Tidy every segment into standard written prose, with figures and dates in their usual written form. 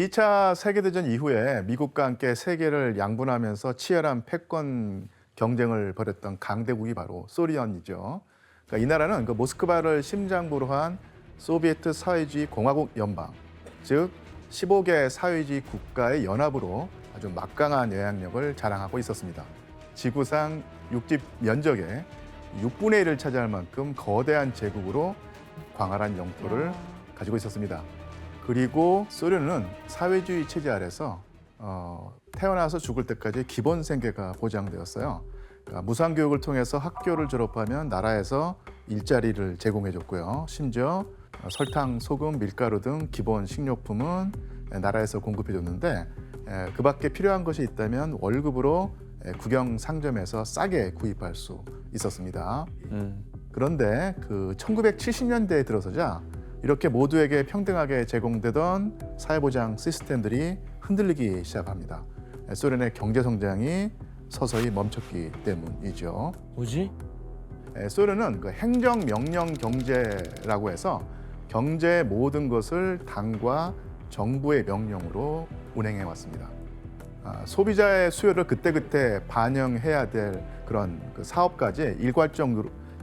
2차 세계대전 이후에 미국과 함께 세계를 양분하면서 치열한 패권 경쟁을 벌였던 강대국이 바로 소련이죠. 그러니까 이 나라는 그 모스크바를 심장부로 한 소비에트 사회주의 공화국 연방, 즉 15개 사회주의 국가의 연합으로 아주 막강한 영향력을 자랑하고 있었습니다. 지구상 육지 면적의 6분의 1을 차지할 만큼 거대한 제국으로 광활한 영토를 가지고 있었습니다. 그리고 소련은 사회주의 체제 아래서 태어나서 죽을 때까지 기본 생계가 보장되었어요. 그러니까 무상교육을 통해서 학교를 졸업하면 나라에서 일자리를 제공해줬고요. 심지어 설탕, 소금, 밀가루 등 기본 식료품은 나라에서 공급해줬는데 그 밖에 필요한 것이 있다면 월급으로 국영 상점에서 싸게 구입할 수 있었습니다. 그런데 그 1970년대에 들어서자 이렇게 모두에게 평등하게 제공되던 사회보장 시스템들이 흔들리기 시작합니다. 소련의 경제 성장이 서서히 멈췄기 때문이죠. 뭐지? 소련은 그 행정명령 경제라고 해서 경제의 모든 것을 당과 정부의 명령으로 운행해 왔습니다. 소비자의 수요를 그때그때 반영해야 될 그런 그 사업까지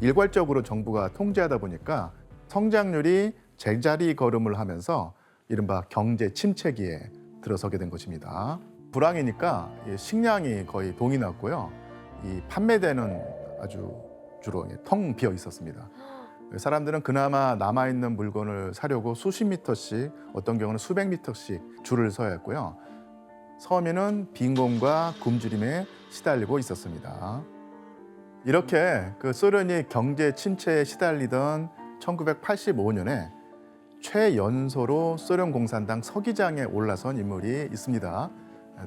일괄적으로 정부가 통제하다 보니까 성장률이 제자리 걸음을 하면서 이른바 경제 침체기에 들어서게 된 것입니다. 불황이니까 식량이 거의 동이 났고요. 이 판매대는 아주 주로 텅 비어 있었습니다. 사람들은 그나마 남아있는 물건을 사려고 수십 미터씩, 어떤 경우는 수백 미터씩 줄을 서야 했고요. 서민은 빈곤과 굶주림에 시달리고 있었습니다. 이렇게 그 소련이 경제 침체에 시달리던 1985년에 최연소로 소련 공산당 서기장에 올라선 인물이 있습니다.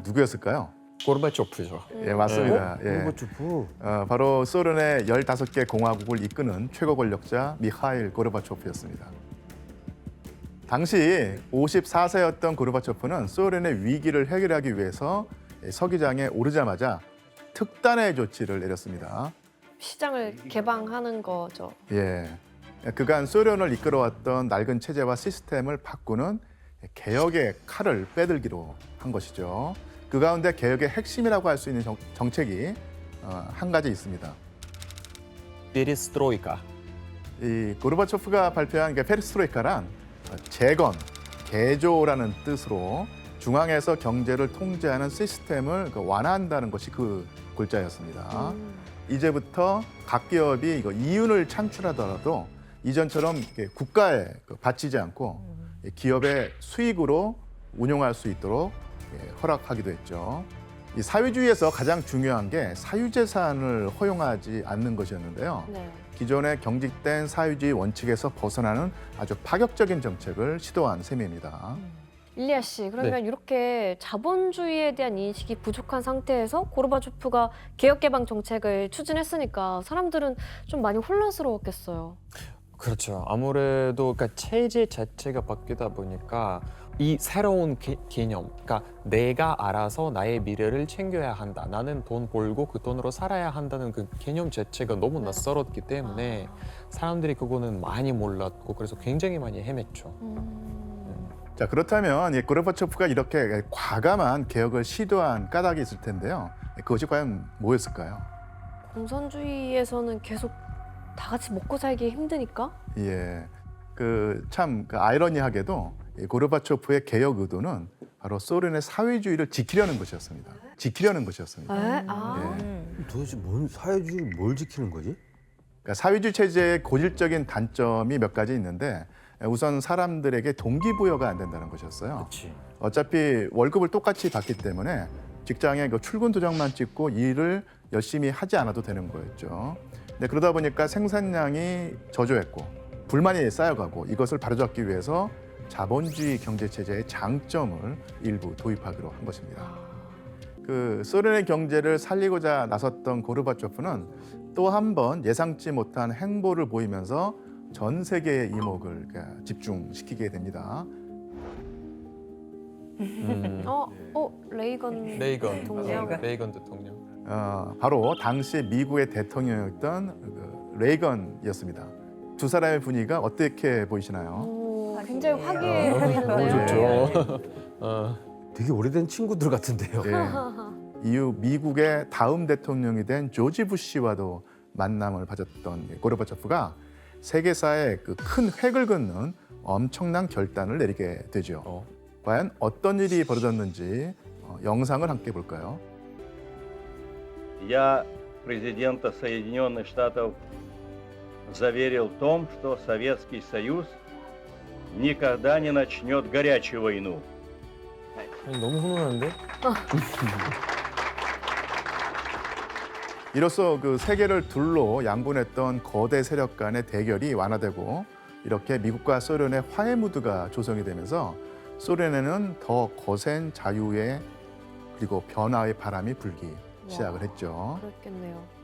누구였을까요? 고르바초프죠. 예, 맞습니다. 예. 고르바초프. 바로 소련의 15개 공화국을 이끄는 최고 권력자 미하일 고르바초프였습니다. 당시 54세였던 고르바초프는 소련의 위기를 해결하기 위해서 서기장에 오르자마자 특단의 조치를 내렸습니다. 시장을 개방하는 거죠. 예, 그간 소련을 이끌어왔던 낡은 체제와 시스템을 바꾸는 개혁의 칼을 빼들기로 한 것이죠. 그 가운데 개혁의 핵심이라고 할 수 있는 정책이 한 가지 있습니다. 페리스트로이카. 이 고르바초프가 발표한 게 페레스트로이카란 재건, 개조라는 뜻으로 중앙에서 경제를 통제하는 시스템을 완화한다는 것이 그 골자였습니다. 이제부터 각 기업이 이윤을 창출하더라도 이전처럼 국가에 바치지 않고 기업의 수익으로 운용할 수 있도록 허락하기도 했죠. 이 사회주의에서 가장 중요한 게 사유재산을 허용하지 않는 것이었는데요. 네. 기존의 경직된 사회주의 원칙에서 벗어나는 아주 파격적인 정책을 시도한 셈입니다. 일리아 씨, 그러면 이렇게 자본주의에 대한 인식이 부족한 상태에서 고르바초프가 개혁개방 정책을 추진했으니까 사람들은 좀 많이 혼란스러웠겠어요. 그렇죠. 아무래도 그러니까 체제 자체가 바뀌다 보니까 이 새로운 개념, 그러니까 내가 알아서 나의 미래를 챙겨야 한다. 나는 돈 벌고 그 돈으로 살아야 한다는 그 개념 자체가 너무 낯설었기 때문에 사람들이 그거는 많이 몰랐고 그래서 굉장히 많이 헤맸죠. 자, 그렇다면 이 고르바초프가 이렇게 과감한 개혁을 시도한 까닭이 있을 텐데요. 그것이 과연 뭐였을까요? 공산주의에서는 계속 다 같이 먹고 살기 힘드니까? 예, 참 아이러니하게도 이 고르바초프의 개혁 의도는 바로 소련의 사회주의를 지키려는 것이었습니다. 지키려는 것이었습니다. 도대체 뭔 사회주의 뭘 지키는 거지? 그러니까 사회주의 체제의 고질적인 단점이 몇 가지 있는데 우선 사람들에게 동기부여가 안 된다는 것이었어요. 그렇지. 어차피 월급을 똑같이 받기 때문에 직장에 출근 도장만 찍고 일을 열심히 하지 않아도 되는 거였죠. 근데 그러다 보니까 생산량이 저조했고 불만이 쌓여가고 이것을 바로잡기 위해서 자본주의 경제 체제의 장점을 일부 도입하기로 한 것입니다. 그 소련의 경제를 살리고자 나섰던 고르바초프는 또 한 번 예상치 못한 행보를 보이면서 전 세계의 이목을 집중시키게 됩니다. 레이건 레이건 대통령. 레이건 대통령. 바로 당시 미국의 대통령이었던 레이건이었습니다. 두 사람의 분위기가 어떻게 보이시나요? 굉장히 화기애애 보이는데요. 너무 좋죠. 되게 오래된 친구들 같은데요. 예. 이후 미국의 다음 대통령이 된 조지 부시와도 만남을 가졌던 고르바초프가 세계사에 그 큰 획을 긋는 엄청난 결단을 내리게 되죠. 과연 어떤 일이 벌어졌는지 영상을 함께 볼까요? Я президента Соединенных Штатов заверил в том, что Советский Союз никогда не начнет горячую войну. 너무 훈훈한데? 이로써 그 세계를 둘로 양분했던 거대 세력 간의 대결이 완화되고 이렇게 미국과 소련의 화해 무드가 조성이 되면서 소련에는 더 거센 자유의 그리고 변화의 바람이 불기 시작을 했죠. 그렇겠네요.